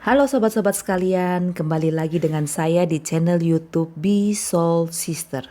Halo sobat-sobat sekalian, kembali lagi dengan saya di channel YouTube Be Soul Sister.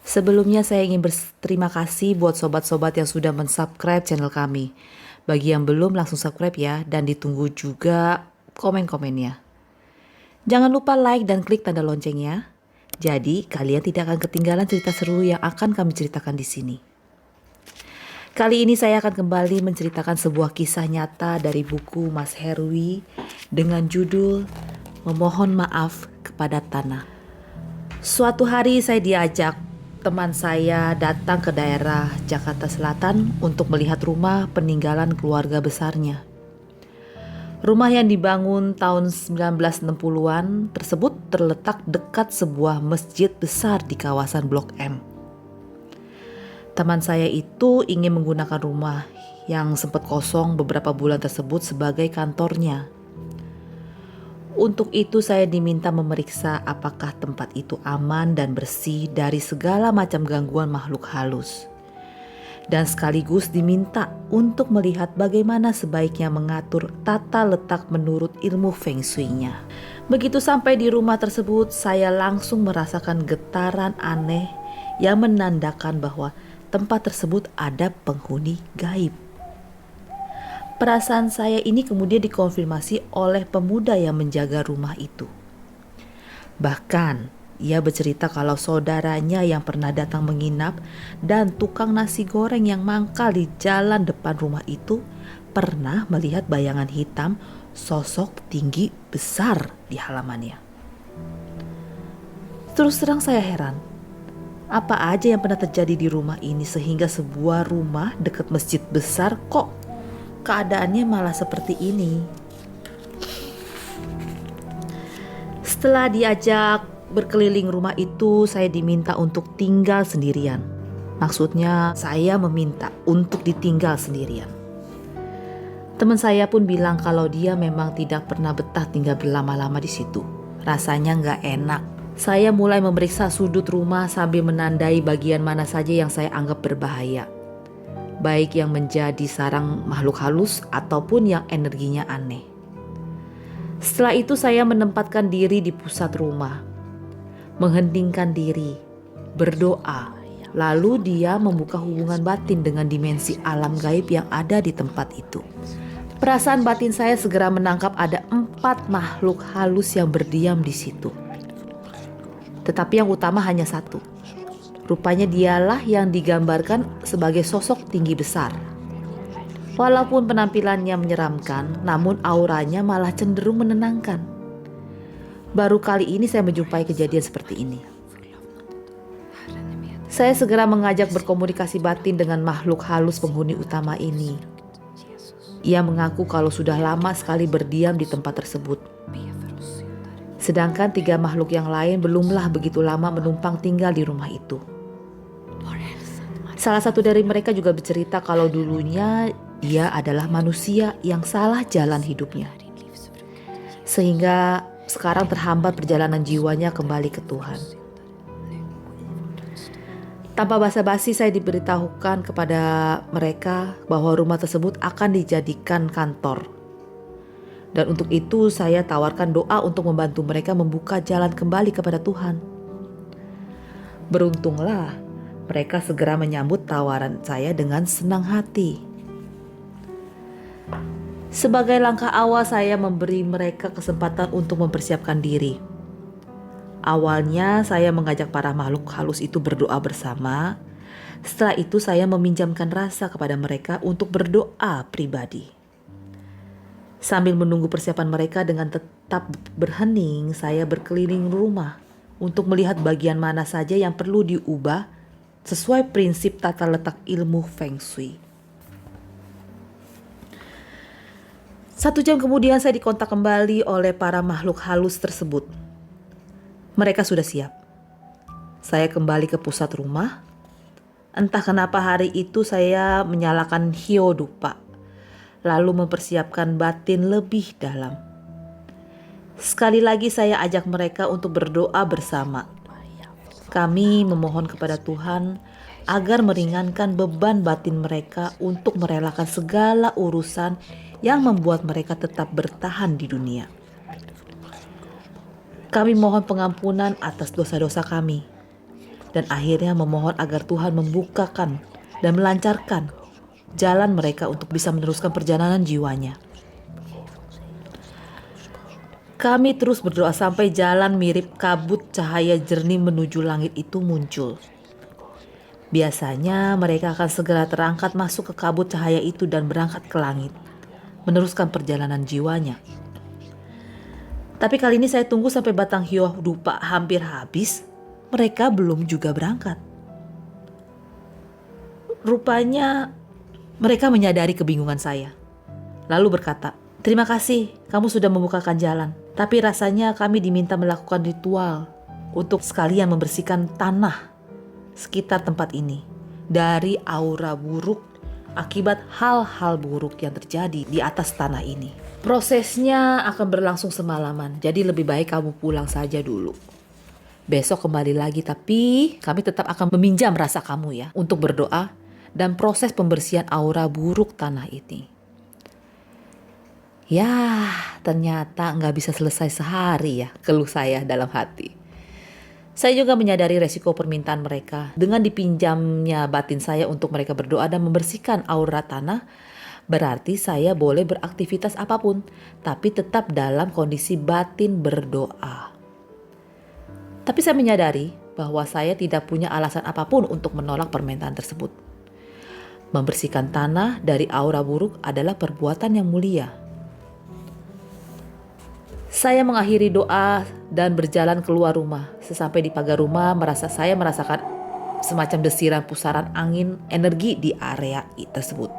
Sebelumnya saya ingin berterima kasih buat sobat-sobat yang sudah mensubscribe channel kami. Bagi yang belum langsung subscribe ya, dan ditunggu juga komen-komennya. Jangan lupa like dan klik tanda loncengnya. Jadi kalian tidak akan ketinggalan cerita seru yang akan kami ceritakan di sini. Kali ini saya akan kembali menceritakan sebuah kisah nyata dari buku Mas Herwi dengan judul Memohon Maaf Kepada Tanah. Suatu hari saya diajak teman saya datang ke daerah Jakarta Selatan untuk melihat rumah peninggalan keluarga besarnya. Rumah yang dibangun tahun 1960-an tersebut terletak dekat sebuah masjid besar di kawasan Blok M. Teman saya itu ingin menggunakan rumah yang sempat kosong beberapa bulan tersebut sebagai kantornya. Untuk itu saya diminta memeriksa apakah tempat itu aman dan bersih dari segala macam gangguan makhluk halus. Dan sekaligus diminta untuk melihat bagaimana sebaiknya mengatur tata letak menurut ilmu Feng Shui-nya. Begitu sampai di rumah tersebut, saya langsung merasakan getaran aneh yang menandakan bahwa tempat tersebut ada penghuni gaib. Perasaan saya ini kemudian dikonfirmasi oleh pemuda yang menjaga rumah itu. Bahkan ia bercerita kalau saudaranya yang pernah datang menginap dan tukang nasi goreng yang mangkal di jalan depan rumah itu pernah melihat bayangan hitam sosok tinggi besar di halamannya. Terus terang saya heran. Apa aja yang pernah terjadi di rumah ini sehingga sebuah rumah dekat masjid besar kok keadaannya malah seperti ini. Setelah diajak berkeliling rumah itu, saya diminta untuk tinggal sendirian. Maksudnya saya meminta untuk ditinggal sendirian. Teman saya pun bilang kalau dia memang tidak pernah betah tinggal berlama-lama di situ. Rasanya nggak enak. Saya mulai memeriksa sudut rumah sambil menandai bagian mana saja yang saya anggap berbahaya. Baik yang menjadi sarang makhluk halus ataupun yang energinya aneh. Setelah itu saya menempatkan diri di pusat rumah. Mengheningkan diri, berdoa. Lalu dia membuka hubungan batin dengan dimensi alam gaib yang ada di tempat itu. Perasaan batin saya segera menangkap ada 4 makhluk halus yang berdiam di situ. Tetapi yang utama hanya satu. Rupanya dialah yang digambarkan sebagai sosok tinggi besar. Walaupun penampilannya menyeramkan, namun auranya malah cenderung menenangkan. Baru kali ini saya menjumpai kejadian seperti ini. Saya segera mengajak berkomunikasi batin dengan makhluk halus penghuni utama ini. Ia mengaku kalau sudah lama sekali berdiam di tempat tersebut. Sedangkan 3 makhluk yang lain belumlah begitu lama menumpang tinggal di rumah itu. Salah satu dari mereka juga bercerita kalau dulunya dia adalah manusia yang salah jalan hidupnya. Sehingga sekarang terhambat perjalanan jiwanya kembali ke Tuhan. Tanpa basa-basi saya diberitahukan kepada mereka bahwa rumah tersebut akan dijadikan kantor. Dan untuk itu saya tawarkan doa untuk membantu mereka membuka jalan kembali kepada Tuhan. Beruntunglah mereka segera menyambut tawaran saya dengan senang hati. Sebagai langkah awal saya memberi mereka kesempatan untuk mempersiapkan diri. Awalnya saya mengajak para makhluk halus itu berdoa bersama. Setelah itu saya meminjamkan rasa kepada mereka untuk berdoa pribadi. Sambil menunggu persiapan mereka dengan tetap berhening, saya berkeliling rumah untuk melihat bagian mana saja yang perlu diubah sesuai prinsip tata letak ilmu Feng Shui. 1 jam kemudian saya dikontak kembali oleh para makhluk halus tersebut. Mereka sudah siap. Saya kembali ke pusat rumah. Entah kenapa hari itu saya menyalakan hio dupa. Lalu mempersiapkan batin lebih dalam. Sekali lagi saya ajak mereka untuk berdoa bersama. Kami memohon kepada Tuhan agar meringankan beban batin mereka untuk merelakan segala urusan yang membuat mereka tetap bertahan di dunia. Kami mohon pengampunan atas dosa-dosa kami, dan akhirnya memohon agar Tuhan membukakan dan melancarkan jalan mereka untuk bisa meneruskan perjalanan jiwanya. Kami terus berdoa sampai jalan mirip kabut cahaya jernih menuju langit itu muncul. Biasanya mereka akan segera terangkat masuk ke kabut cahaya itu dan berangkat ke langit, meneruskan perjalanan jiwanya. Tapi kali ini saya tunggu sampai batang hio dupa hampir habis, mereka belum juga berangkat. Rupanya mereka menyadari kebingungan saya, lalu berkata, "Terima kasih, kamu sudah membukakan jalan. Tapi rasanya kami diminta melakukan ritual untuk sekalian membersihkan tanah sekitar tempat ini dari aura buruk akibat hal-hal buruk yang terjadi di atas tanah ini. Prosesnya akan berlangsung semalaman, jadi lebih baik kamu pulang saja dulu. Besok kembali lagi, tapi kami tetap akan meminjam rasa kamu ya untuk berdoa dan proses pembersihan aura buruk tanah ini." Ya, ternyata nggak bisa selesai sehari ya, keluh saya dalam hati. Saya juga menyadari resiko permintaan mereka. Dengan dipinjamnya batin saya untuk mereka berdoa dan membersihkan aura tanah, berarti saya boleh beraktivitas apapun, tapi tetap dalam kondisi batin berdoa. Tapi saya menyadari bahwa saya tidak punya alasan apapun untuk menolak permintaan tersebut. Membersihkan tanah dari aura buruk adalah perbuatan yang mulia. Saya mengakhiri doa dan berjalan keluar rumah. Sesampai di pagar rumah, saya merasakan semacam desiran pusaran angin energi di area tersebut.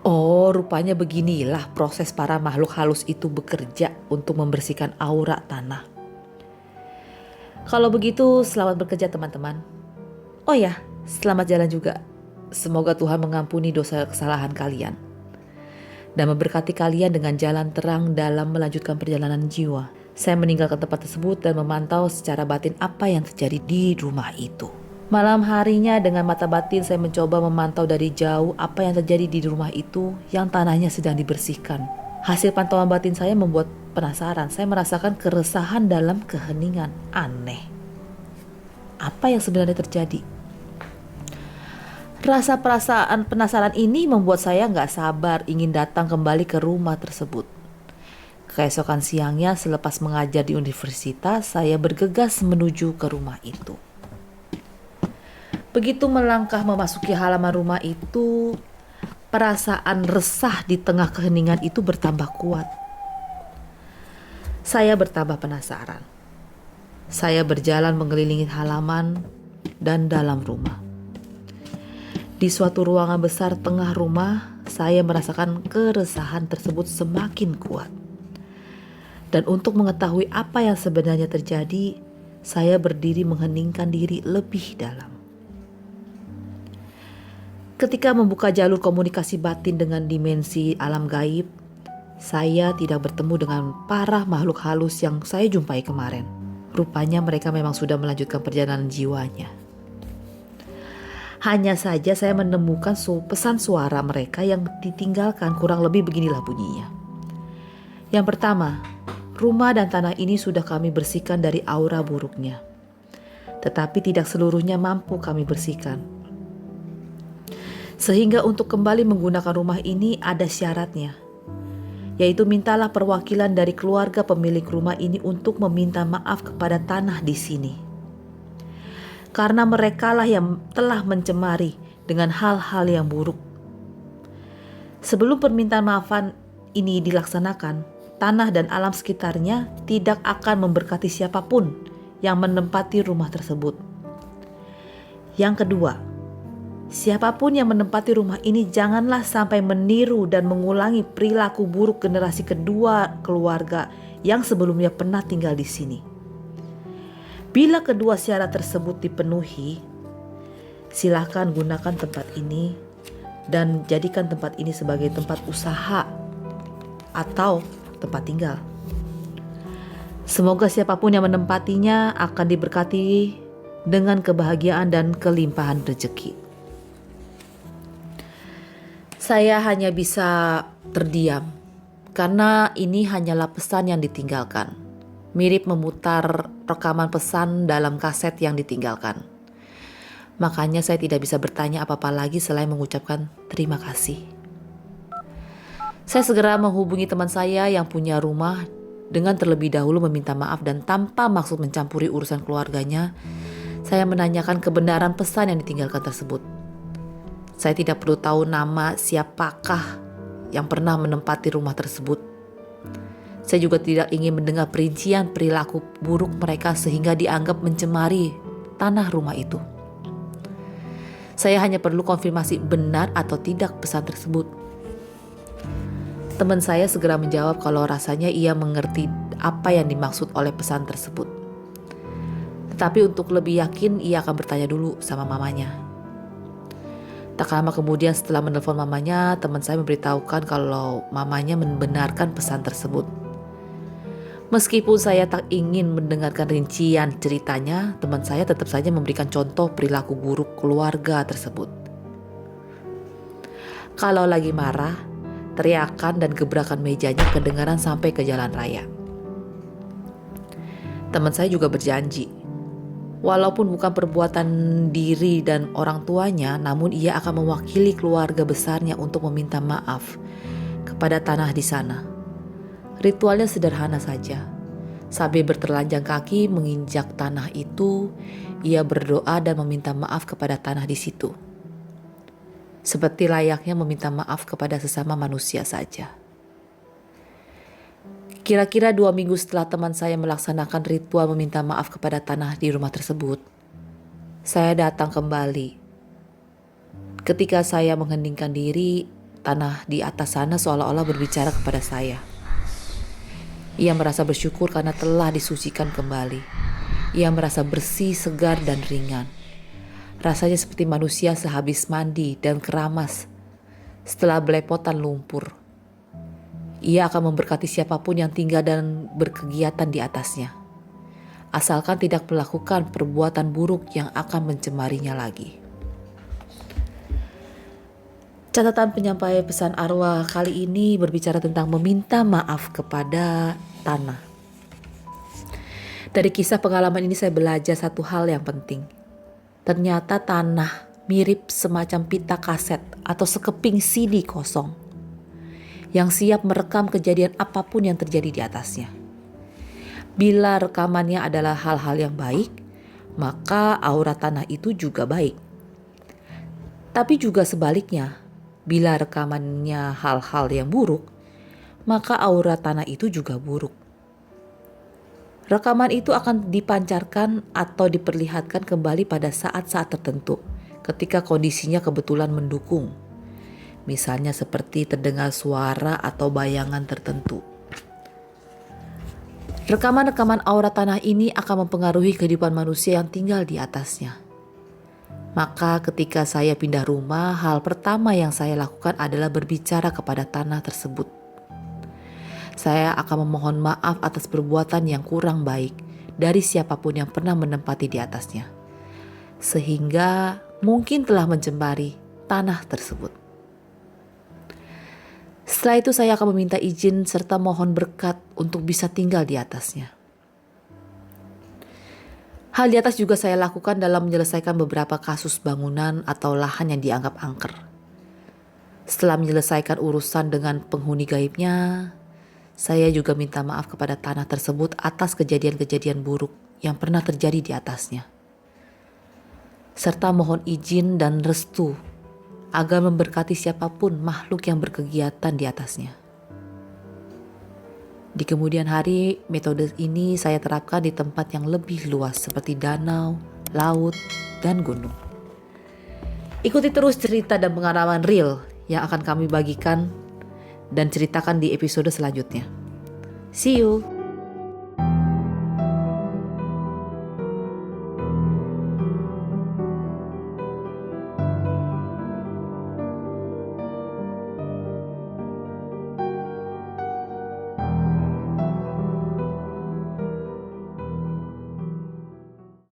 Oh, rupanya beginilah proses para makhluk halus itu bekerja untuk membersihkan aura tanah. Kalau begitu, selamat bekerja teman-teman. Oh ya, selamat jalan juga. Semoga Tuhan mengampuni dosa kesalahan kalian dan memberkati kalian dengan jalan terang dalam melanjutkan perjalanan jiwa. Saya meninggalkan tempat tersebut dan memantau secara batin apa yang terjadi di rumah itu. Malam harinya dengan mata batin saya mencoba memantau dari jauh apa yang terjadi di rumah itu yang tanahnya sedang dibersihkan. Hasil pantauan batin saya membuat penasaran. Saya merasakan keresahan dalam keheningan. Aneh. Apa yang sebenarnya terjadi? Rasa perasaan penasaran ini membuat saya gak sabar ingin datang kembali ke rumah tersebut. Keesokan siangnya selepas mengajar di universitas, saya bergegas menuju ke rumah itu. Begitu melangkah memasuki halaman rumah itu, perasaan resah di tengah keheningan itu bertambah kuat. Saya bertambah penasaran. Saya berjalan mengelilingi halaman dan dalam rumah. Di suatu ruangan besar tengah rumah, saya merasakan keresahan tersebut semakin kuat. Dan untuk mengetahui apa yang sebenarnya terjadi, saya berdiri mengheningkan diri lebih dalam. Ketika membuka jalur komunikasi batin dengan dimensi alam gaib, saya tidak bertemu dengan para makhluk halus yang saya jumpai kemarin. Rupanya mereka memang sudah melanjutkan perjalanan jiwanya. Hanya saja saya menemukan pesan suara mereka yang ditinggalkan, kurang lebih beginilah bunyinya. Yang pertama, rumah dan tanah ini sudah kami bersihkan dari aura buruknya. Tetapi tidak seluruhnya mampu kami bersihkan. Sehingga untuk kembali menggunakan rumah ini ada syaratnya. Yaitu mintalah perwakilan dari keluarga pemilik rumah ini untuk meminta maaf kepada tanah di sini. Karena merekalah yang telah mencemari dengan hal-hal yang buruk. Sebelum permintaan maafan ini dilaksanakan, tanah dan alam sekitarnya tidak akan memberkati siapapun yang menempati rumah tersebut. Yang kedua, siapapun yang menempati rumah ini janganlah sampai meniru dan mengulangi perilaku buruk generasi kedua keluarga yang sebelumnya pernah tinggal di sini. Bila kedua syarat tersebut dipenuhi, silakan gunakan tempat ini dan jadikan tempat ini sebagai tempat usaha atau tempat tinggal. Semoga siapapun yang menempatinya akan diberkati dengan kebahagiaan dan kelimpahan rezeki. Saya hanya bisa terdiam karena ini hanyalah pesan yang ditinggalkan, mirip memutar rekaman pesan dalam kaset yang ditinggalkan. Makanya saya tidak bisa bertanya apa-apa lagi selain mengucapkan terima kasih. Saya segera menghubungi teman saya yang punya rumah dengan terlebih dahulu meminta maaf, dan tanpa maksud mencampuri urusan keluarganya, saya menanyakan kebenaran pesan yang ditinggalkan tersebut. Saya tidak perlu tahu nama siapakah yang pernah menempati rumah tersebut. Saya juga tidak ingin mendengar perincian perilaku buruk mereka sehingga dianggap mencemari tanah rumah itu. Saya hanya perlu konfirmasi benar atau tidak pesan tersebut. Teman saya segera menjawab kalau rasanya ia mengerti apa yang dimaksud oleh pesan tersebut. Tetapi untuk lebih yakin, ia akan bertanya dulu sama mamanya. Tak lama kemudian setelah menelpon mamanya, teman saya memberitahukan kalau mamanya membenarkan pesan tersebut. Meskipun saya tak ingin mendengarkan rincian ceritanya, teman saya tetap saja memberikan contoh perilaku buruk keluarga tersebut. Kalau lagi marah, teriakan dan gebrakan mejanya kedengaran sampai ke jalan raya. Teman saya juga berjanji, walaupun bukan perbuatan diri dan orang tuanya, namun ia akan mewakili keluarga besarnya untuk meminta maaf kepada tanah di sana. Ritualnya sederhana saja. Sambil bertelanjang kaki menginjak tanah itu, ia berdoa dan meminta maaf kepada tanah di situ. Seperti layaknya meminta maaf kepada sesama manusia saja. Kira-kira 2 minggu setelah teman saya melaksanakan ritual meminta maaf kepada tanah di rumah tersebut, saya datang kembali. Ketika saya mengheningkan diri, tanah di atas sana seolah-olah berbicara kepada saya. Ia merasa bersyukur karena telah disucikan kembali. Ia merasa bersih, segar, dan ringan. Rasanya seperti manusia sehabis mandi dan keramas setelah belepotan lumpur. Ia akan memberkati siapapun yang tinggal dan berkegiatan di atasnya, asalkan tidak melakukan perbuatan buruk yang akan mencemarinya lagi. Catatan penyampai pesan arwah kali ini berbicara tentang meminta maaf kepada tanah. Dari kisah pengalaman ini saya belajar satu hal yang penting. Ternyata tanah mirip semacam pita kaset atau sekeping CD kosong yang siap merekam kejadian apapun yang terjadi di atasnya. Bila rekamannya adalah hal-hal yang baik, maka aura tanah itu juga baik. Tapi juga sebaliknya, bila rekamannya hal-hal yang buruk, maka aura tanah itu juga buruk. Rekaman itu akan dipancarkan atau diperlihatkan kembali pada saat-saat tertentu ketika kondisinya kebetulan mendukung. Misalnya seperti terdengar suara atau bayangan tertentu. Rekaman-rekaman aura tanah ini akan mempengaruhi kehidupan manusia yang tinggal di atasnya. Maka ketika saya pindah rumah, hal pertama yang saya lakukan adalah berbicara kepada tanah tersebut. Saya akan memohon maaf atas perbuatan yang kurang baik dari siapapun yang pernah menempati di atasnya, sehingga mungkin telah mencemari tanah tersebut. Setelah itu saya akan meminta izin serta mohon berkat untuk bisa tinggal di atasnya. Hal di atas juga saya lakukan dalam menyelesaikan beberapa kasus bangunan atau lahan yang dianggap angker. Setelah menyelesaikan urusan dengan penghuni gaibnya, saya juga minta maaf kepada tanah tersebut atas kejadian-kejadian buruk yang pernah terjadi di atasnya, serta mohon izin dan restu agar memberkati siapapun makhluk yang berkegiatan di atasnya. Di kemudian hari, metode ini saya terapkan di tempat yang lebih luas seperti danau, laut, dan gunung. Ikuti terus cerita dan pengalaman real yang akan kami bagikan dan ceritakan di episode selanjutnya. See you!